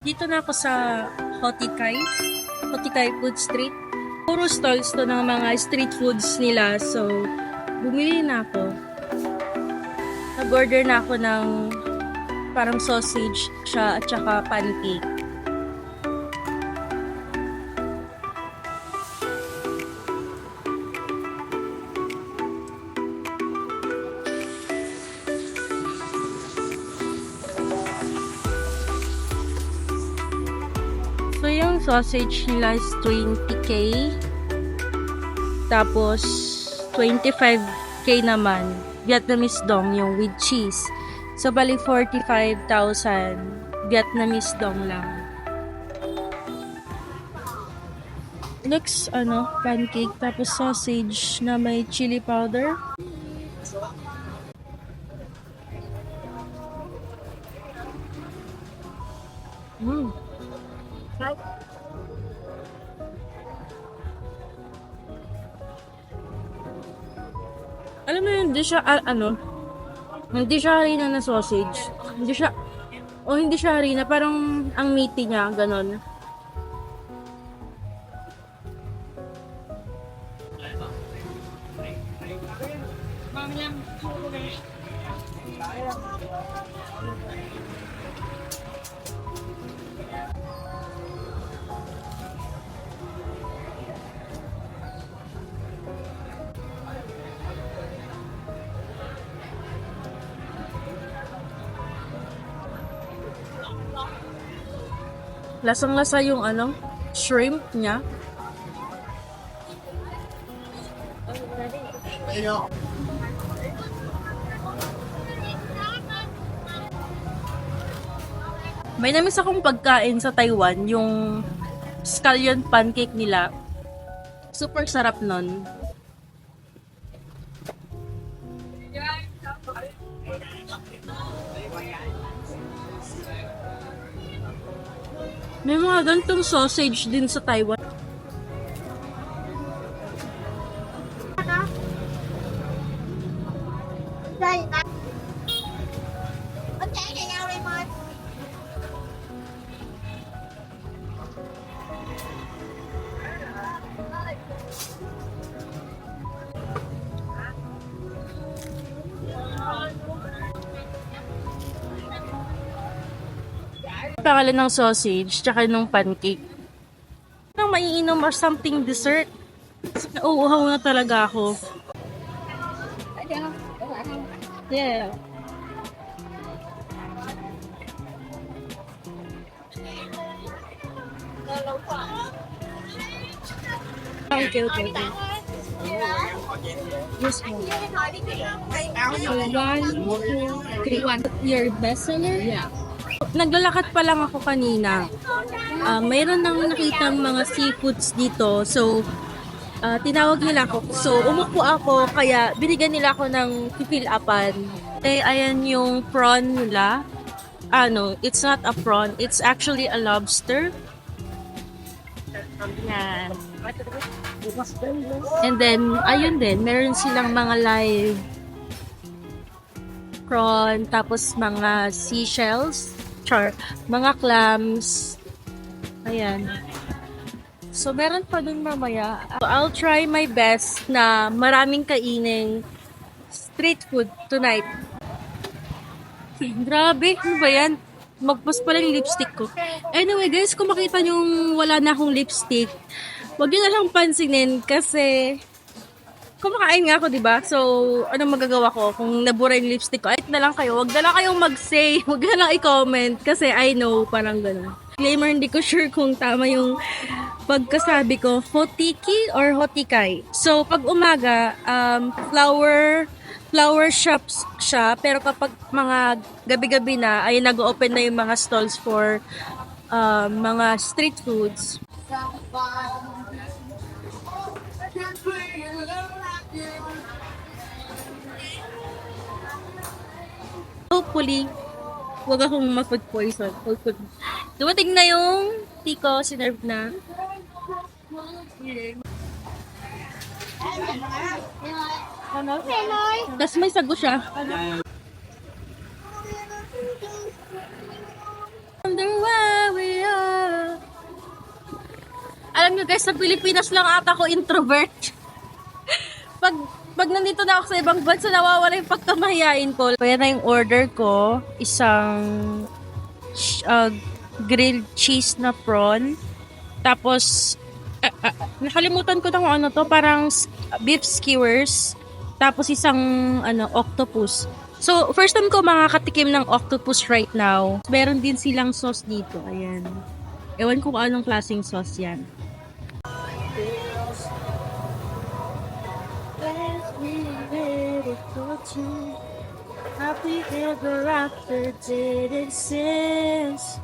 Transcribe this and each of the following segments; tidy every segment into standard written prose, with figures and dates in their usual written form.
Dito na ako sa Hotikay Food Street. Puro stalls to ng mga street foods nila. So, bumili na ako. Nag-order na ako ng parang sausage siya at saka pancake. So, yung sausage nila is 20k. Tapos, 25k naman. Vietnamese dong, yung with cheese. So, bali 45,000 Vietnamese dong lang. Next, pancake. Tapos sausage na may chili powder. Alam mo yun, hindi siya harina na sausage. Hindi siya harina, parang ang meaty niya, ganon. Lasang-lasa yung shrimp niya. May namiss akong pagkain sa Taiwan, yung scallion pancake nila. Super sarap nun. May mga ganitong sausage din sa Taiwan. Pangalan ng sausage, tsaka ng pancake. Parang maiinom or something dessert. Uuhaw na talaga ako. Yeah. Okay. Yes, ma'am. So, 1, 2, 3. Your bestseller? Yeah. Naglalakad pa lang ako kanina. Mayroon nang nakitang mga seafoods dito. So, tinawag nila ako. So, umupo ako. Kaya, binigyan nila ako ng fill-upan. Ayan yung prawn nila. It's not a prawn. It's actually a lobster. Yan. And then, ayun din. Meron silang mga live prawn. Tapos, mga seashells. Mga clams. Ayan. So, meron pa dun mamaya. I'll try my best na maraming kainin street food tonight. Grabe, ano ba yan? Magpus pala yung lipstick ko. Anyway guys, kung makita nyo wala na akong lipstick, wag nyo na lang pansinin kasi kumakain nga ako, diba? So, anong magagawa ko kung nabura yung lipstick ko? Ay, na lang kayo. Wag na lang kayong mag-say. Wag na lang i-comment. Kasi I know, parang gano'n. Disclaimer, hindi ko sure kung tama yung pagkasabi ko. Hotiki or Hotikay. So, pag umaga, flower shops siya. Pero kapag mga gabi-gabi na, ay nag-open na yung mga stalls for mga street foods. Hopefully, huwag akong ma-food poison. Dumating na yung tea ko, sinerve na. Tapos may sago siya. Wonder why we Alam nyo guys, sa Pilipinas lang ata ako introvert. pag pag nandito na ako sa ibang bansa, nawawala yung pagkamahiyain ko. Kaya na yung order ko, isang grilled cheese na prawn. Tapos, nakalimutan ko na kung ano to, parang beef skewers. Tapos isang octopus. So, first time ko makakatikim ng octopus right now. Meron din silang sauce dito. Ayan. Ewan ko kung anong klaseng sauce yan. Happy ever after didn't sense.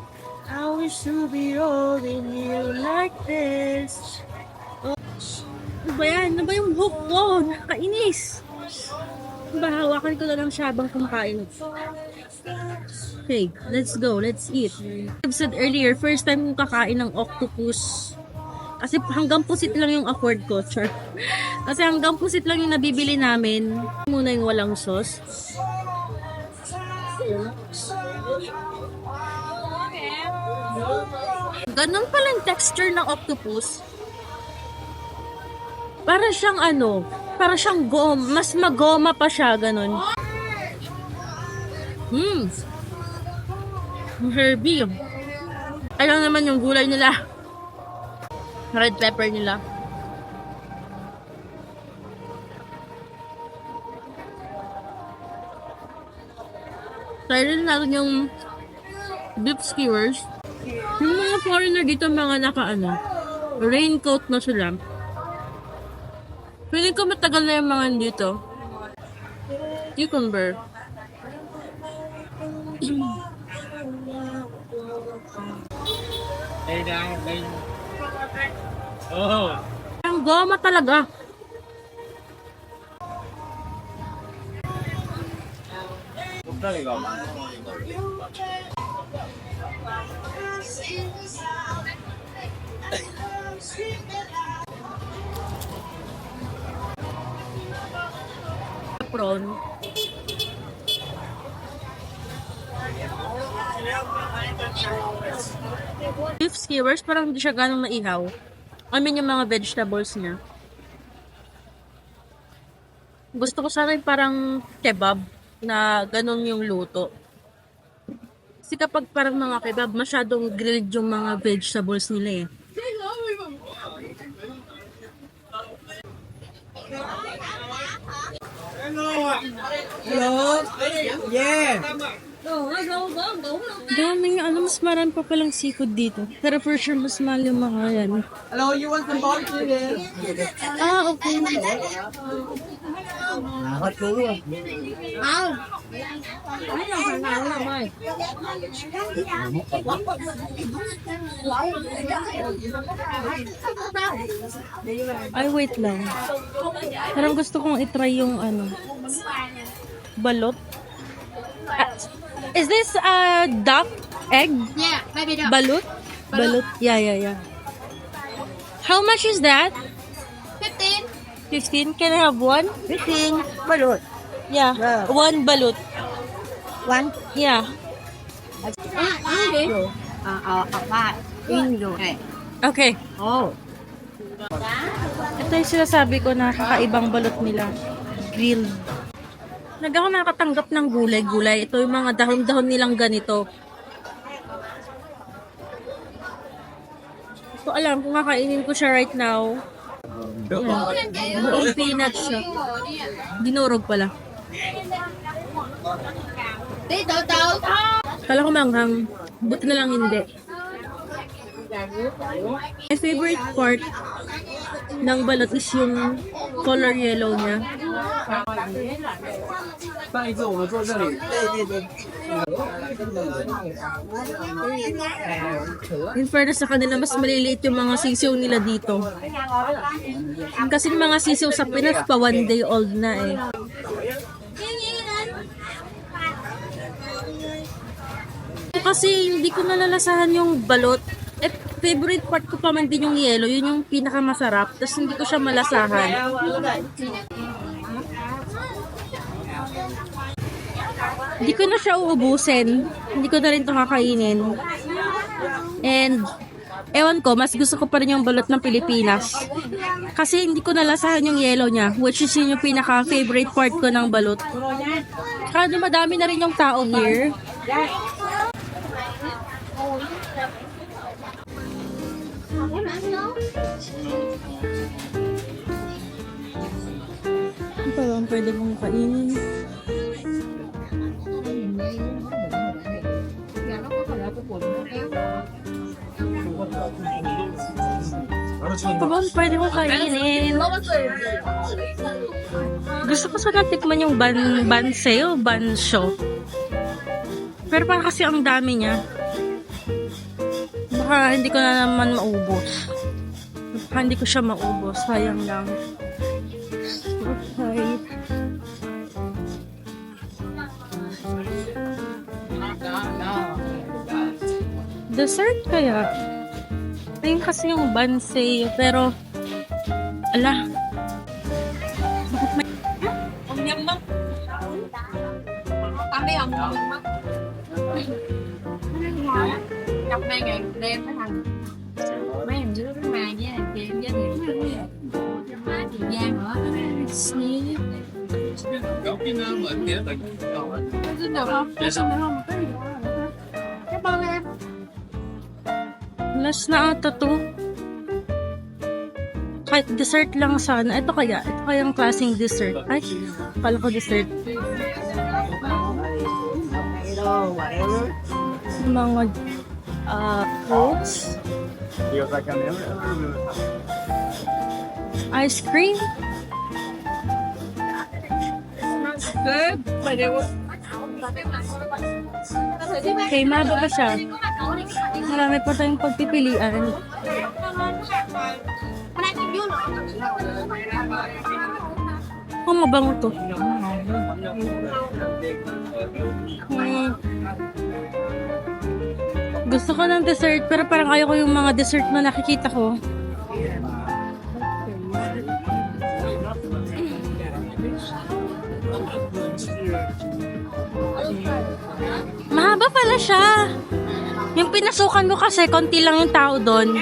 I wish to be holding you like this. Ano ba yan? Ano ba yung hook ko? Nakainis. Hawakan ko na lang siya habang kumakain. Okay, let's go. Let's eat. I've said earlier, first time kong kakain ng octopus. Kasi hanggang pusit lang yung afford ko, sure. Kasi hanggang pusit lang yung nabibili namin. Muna yung walang sauce. Ganun pala yung texture ng octopus. Para siyang para siyang mas magoma pa siya, ganun. Herbie. Alam naman yung gulay nila. Red pepper nila. Try rin natin yung beef skewers. Yung mga foreigner dito, mga raincoat na sila. Feeling ko matagal na yung mga dito. Cucumber. Oh. Ang goma talaga. Prawn. Beef skewers, parang hindi siya ganong naihaw. I mean, yung mga vegetables niya. Gusto ko sana yung parang kebab na ganon yung luto. Kasi kapag parang mga kebab, masyadong grilled yung mga vegetables nila eh. Hello? Yeah. Daming, mas marami pa palang seafood dito. Pero for sure, mas mahal yung mga yan. Hello, you want some barbecue there? Okay. Ay, wait lang. Parang gusto kong itry yung balot. Is this a duck egg? Yeah, maybe not. Balut? Balut. Yeah. How much is that? 15. 15? Can I have one? 15. Balot. Yeah. Yeah. One balut. One. Yeah. Okay. Okay. Oh. Ito yung sinasabi ko na kakaibang balot nila. Grilled. Ako nakatanggap ng gulay-gulay. Ito yung mga dahon-dahon nilang ganito. So alam, kung kakainin ko siya right now. Buong peanuts siya. Dinurog pala. Kala ko manghang. Buti na lang hindi. My favorite part ng balot is yung color yellow niya. 上一次我们坐这里。对。 In fairness sa kanila, mas maliliit yung mga sisiw nila dito. Kasi yung mga sisiw sa Pinas pa 1 day old na eh. Kasi hindi ko nalalasahan yung balot. Favorite part ko pa man din yung yelo. Yun yung pinakamasarap. Tapos hindi ko siya malasahan. Hindi ko na siya uubusin. Hindi ko na rin ito kakainin. And Ewan ko, mas gusto ko pa rin yung balot ng Pilipinas. Kasi hindi ko nalasahan yung yellow niya, which is yun yung pinaka-favorite part ko ng balot. Kaya madami na rin yung tao here. Ano pa bang pwede mong kainin? Ano pa bang pwede mong kainin? Gusto ko sana tikman yung banse o bansyo. Pero parang kasi ang dami niya. Baka hindi ko na naman maubos. Baka hindi ko siya maubos. Sayang lang. Okay. Dessert kaya? Ayun kasi yung banse. Pero, ala. Bakit may... Tắm đi ông cặp này ngày đêm phải thành mấy em dưới cái mai với anh chị với chị Giang nữa xin được không? Xin được không? Cảm ơn em. Last na ata to. Kahit dessert lang sana. Ito kaya? Ito kayang klaseng dessert. Ay, kala ko dessert. Mga fruits. Ice cream. Good. Okay, mahaba ba siya? Marami pa tayong pagpipilian. Ang mabango to. Gusto ko ng dessert, pero parang ayaw ko yung mga dessert na nakikita ko. Mahaba pala siya. Yung pinasukan ko kasi, konti lang yung tao doon.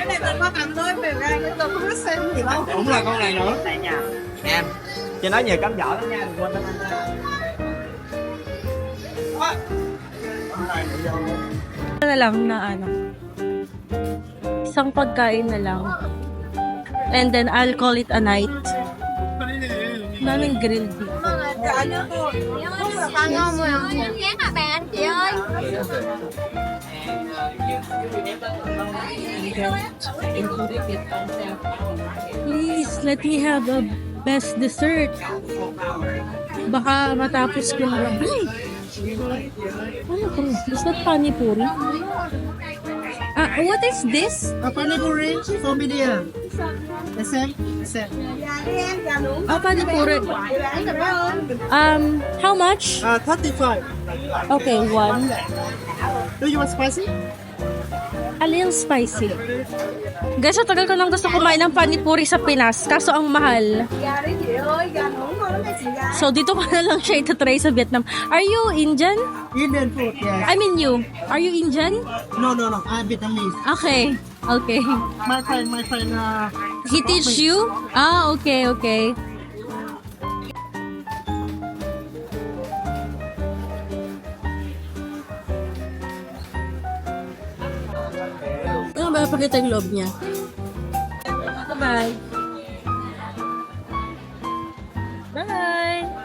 Cũng là con này nữa. Em, chị nói nhiều cám dở lắm nha, đừng quên đó. Na lang na ano. Isang pagkain na lang. And then I'll call it a night. Daming grilled dito. Con ngon rồi không? Dán là bàn anh chị ơi. Please, let me have the best dessert. Baka matapos ko na lang. Ay! Ano to? Is that panipuri? What is this? Panipuri, for medium. The same? The same. Panipuri. How much? 35. Okay, one. Do you want spicy? A little spicy. Guys, sa tagal ko nang gusto kumain ng panipuri sa Pinas, kaso ang mahal. So, dito ko na lang siya itatry sa Vietnam. Are you Indian? Indian food, yes. I mean you. Are you Indian? No, I'm Vietnamese. Okay. Okay. My friend, He teach you? Ah, okay, okay. Ano ba pakita yung loob niya? Bye. Bye.